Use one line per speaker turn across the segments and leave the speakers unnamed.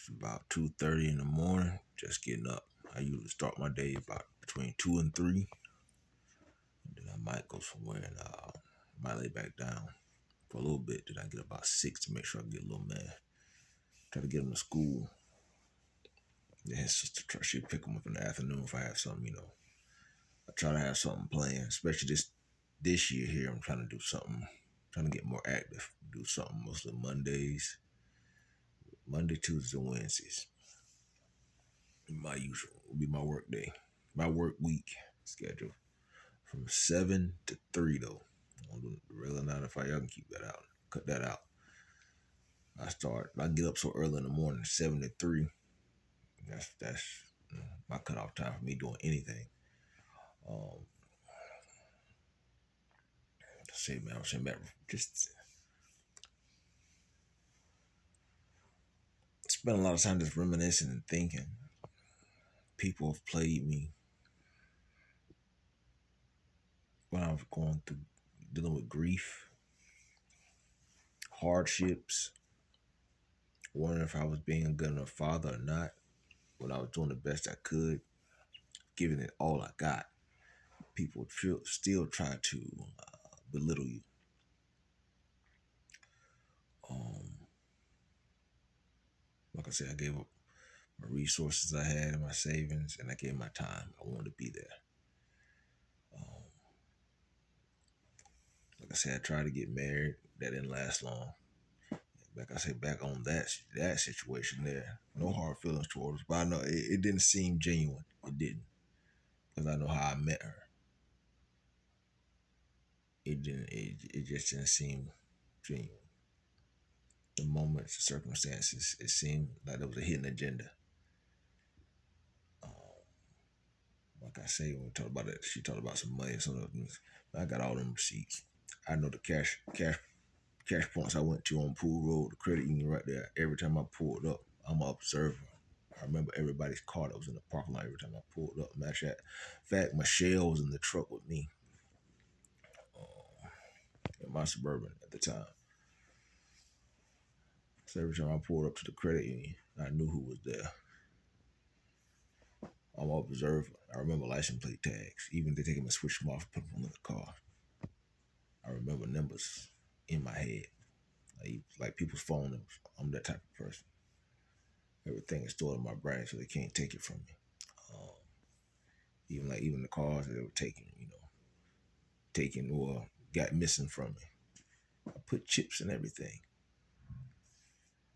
It's about 2:30 in the morning, just getting up. I usually start my day about between 2 and 3. And then I might go somewhere and might lay back down for a little bit. Then I get about 6 to make sure I get a little man. Try to get him to school. Then his sister, she'll pick him up in the afternoon if I have something. I try to have something planned, especially this year here. I'm trying to do something, trying to get more active. Do something mostly Mondays, Monday, Tuesdays, and Wednesdays. My usual will be my work day, my work week schedule from 7 to 3 though. On the regular 9 to 5, y'all can keep that out, cut that out. I get up so early in the morning, 7 to 3. That's my cutoff time for me doing anything. I'm saying, man, just spend a lot of time just reminiscing and thinking. People have played me when I was going through dealing with grief, hardships, wondering if I was being a good enough father or not. When I was doing the best I could, giving it all I got, people still try to belittle you. Like I said, I gave up my resources I had and my savings, and I gave my time. I wanted to be there. Like I said, I tried to get married. That didn't last long. Like I said, back on that situation there, no hard feelings towards us, but I know it didn't seem genuine. It didn't, because I know how I met her. It didn't. It just didn't seem genuine. The moments, the circumstances, it seemed like there was a hidden agenda. Like I say, when we talked about it, she talked about some money and some other things. I got all them receipts. I know the cash points I went to on Pool Road, the credit union right there. Every time I pulled up, I'm an observer. I remember everybody's car that was in the parking lot every time I pulled up. Matter of fact, Michelle was in the truck with me in my Suburban at the time. So every time I pulled up to the credit union, I knew who was there. I'm an observer. I remember license plate tags. Even if they take them and switch them off and put them on the car. I remember numbers in my head. Like people's phone numbers. I'm that type of person. Everything is stored in my brain so they can't take it from me. Even the cars that they were taken or got missing from me. I put chips in everything.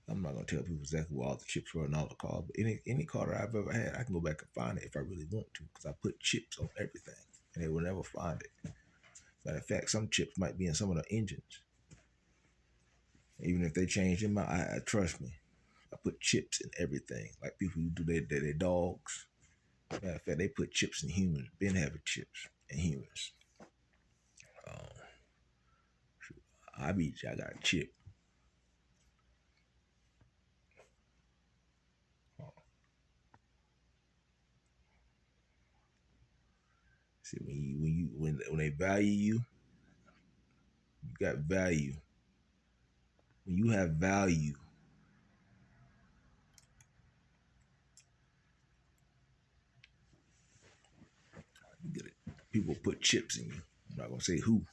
I'm not gonna tell people exactly where all the chips were in all the cars, but any car that I've ever had, I can go back and find it if I really want to, because I put chips on everything, and they will never find it. Matter of fact, some chips might be in some of the engines. Even if they change them, I trust me. I put chips in everything. Like people who do their dogs. Matter of fact, they put chips in humans. Been having chips in humans. I got a chip. See, when they value you, you got value. When you have value, you get it. People put chips in you. I'm not gonna say who,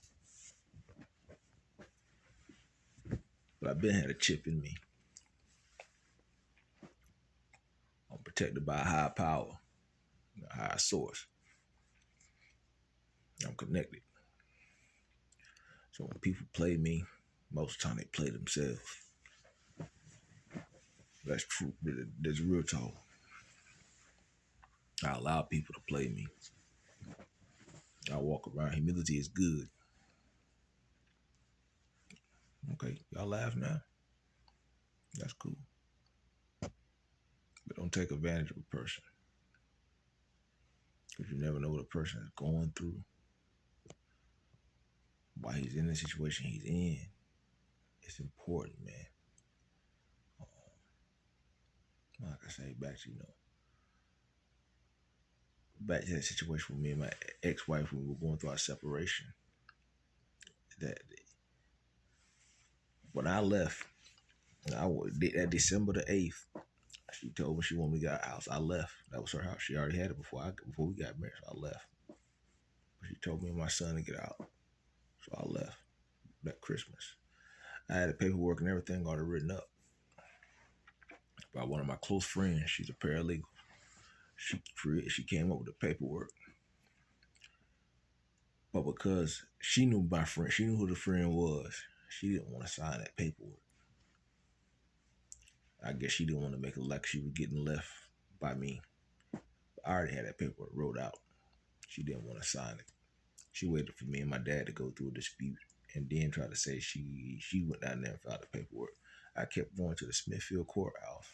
but I've been had a chip in me. I'm protected by a high power, a high source. I'm connected. So when people play me, most of the time they play themselves. That's true. That's real talk. I allow people to play me. I walk around. Humility is good. Okay, y'all laugh now. That's cool. But don't take advantage of a person, because you never know what a person is going through, why he's in the situation he's in. It's important, man. Like I say, back to that situation with me and my ex-wife when we were going through our separation. That when I left, that December the 8th, She told me she wanted me to get out of the house. I left. That was her house. She already had it before we got married. So I left. But she told me and my son to get out. So I left that Christmas. I had the paperwork and everything already written up by one of my close friends. She's a paralegal. She came up with the paperwork. But because she knew my friend, she knew who the friend was, she didn't want to sign that paperwork. I guess she didn't want to make it like she was getting left by me. I already had that paperwork wrote out. She didn't want to sign it. She waited for me and my dad to go through a dispute and then try to say she went down there and filed the paperwork. I kept going to the Smithfield courthouse,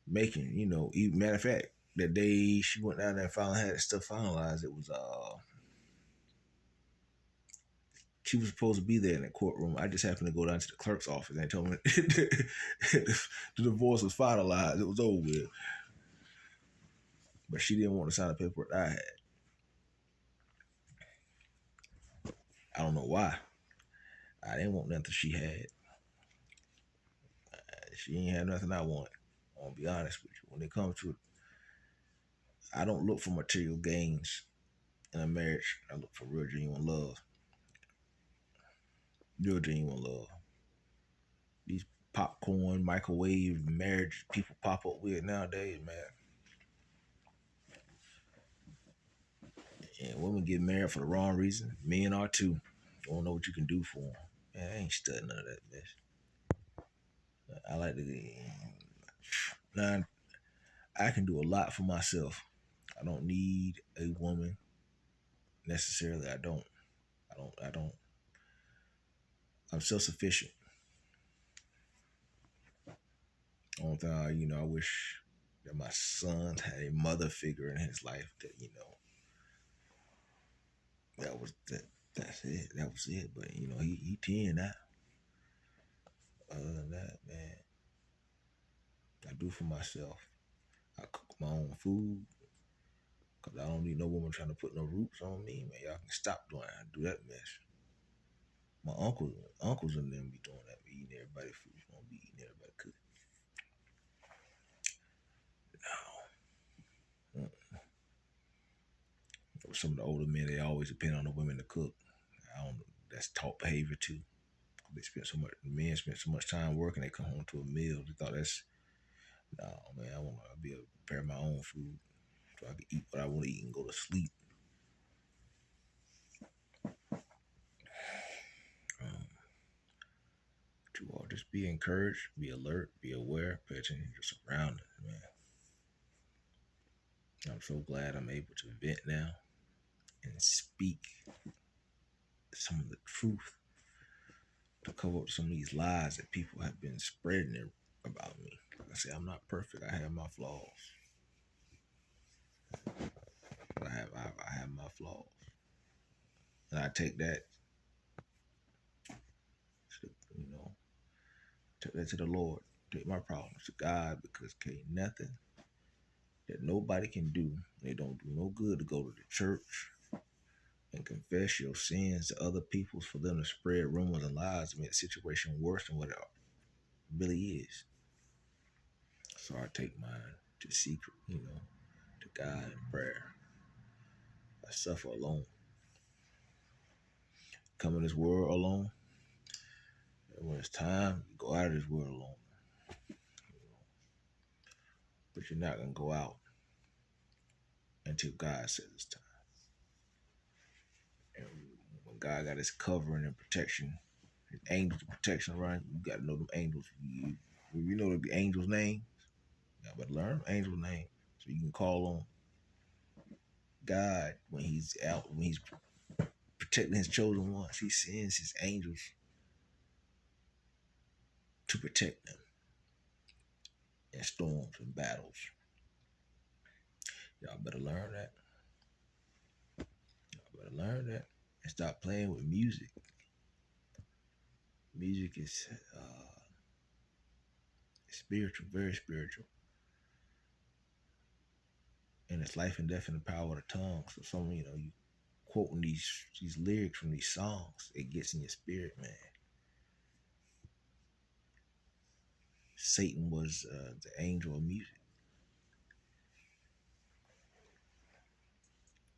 making, even matter of fact, the day she went down there and finally had stuff finalized, it was she was supposed to be there in the courtroom. I just happened to go down to the clerk's office and they told me the divorce was finalized. It was over with. But she didn't want to sign the paperwork I had. I don't know why. I didn't want nothing she had. She ain't had nothing I want. I'm gonna be honest with you. When it comes to it, I don't look for material gains in a marriage. I look for real genuine love. Real genuine love. These popcorn, microwave marriage people pop up with nowadays, man. And women get married for the wrong reason. Men are too. Don't know what you can do for them. Man, I ain't studying none of that mess. I like to. Now, I can do a lot for myself. I don't need a woman necessarily. I don't. I'm self-sufficient. Only thing, I wish that my son had a mother figure in his life that, that was that. That's it. That was it. But he 10 now. Other than that, man, I do for myself. I cook my own food because I don't need no woman trying to put no roots on me, man. Y'all can stop doing that. Do that mess. My uncles and them be doing that. Be eating everybody's food. You won't be eating everybody's cooking. No. Some of the older men, they always depend on the women to cook. I don't know. That's taught behavior too. The men spend so much time working, they come home to a meal. They thought that's, no, man, I want to be able to prepare my own food so I can eat what I want to eat and go to sleep. To all, just be encouraged, be alert, be aware, pay attention to your surroundings, man. I'm so glad I'm able to vent now and speak some of the truth to cover up some of these lies that people have been spreading about me. Like I say, I'm not perfect. I have my flaws. I have my flaws, and I take that, take that to the Lord. Take my problems to God because ain't nothing that nobody can do. They don't do no good to go to the church and confess your sins to other people for them to spread rumors and lies to make the situation worse than what it really is. So I take mine to secret, to God in prayer. I suffer alone. Come in this world alone. And when it's time, you go out of this world alone. But you're not going to go out until God says it's time. And when God got his covering and protection, his angels of protection around you, you got to know them angels. You know the angels' names. You got to learn angels' names so you can call on God when he's out, when he's protecting his chosen ones. He sends his angels to protect them in storms and battles. Y'all better learn that. And stop playing with music. Music is spiritual, very spiritual. And it's life and death in the power of the tongue. So some, you quoting these lyrics from these songs, it gets in your spirit, man. Satan was the angel of music.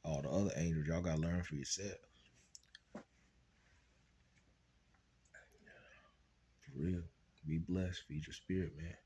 All the other angels, y'all gotta learn for yourself. For real. Be blessed. Feed your spirit, man.